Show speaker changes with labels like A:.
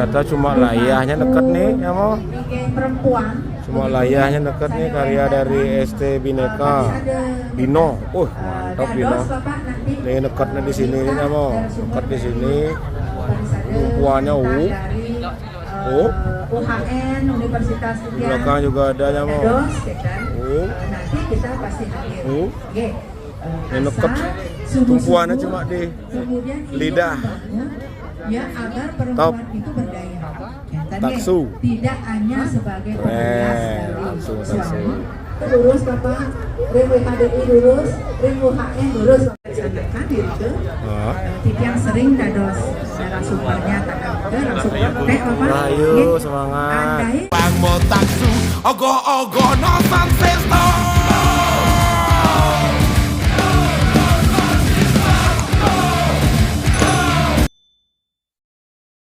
A: ternyata cuma layahnya deket nih ya mau.
B: Perempuan.
A: Cuma layahnya deket nih, karya dari ST Bineka Bino. Mantap Bino. Nih dekatnya di sini nih ya mau. Dekat di sini. Tumpuannya
B: UHN Universitas
A: di belakang juga ada ya mau.
B: Nanti kita pasti hadir.
A: Ini deket. Tumpuannya cuma di lidah.
B: Ya, agar perempuan
A: Top.
B: itu berdaya.
A: Taksu.
B: Tidak hanya sebagai penghias dari suami.
C: Lurus Bapak, rem WHDI lurus, rem UHN lurus.
B: Laksanakan itu. Tip yang sering dados narasumbernya takkan langsung teh apa?
A: Ayo semangat.
B: Andai
D: Pang mo taksu, ogo no sansesto.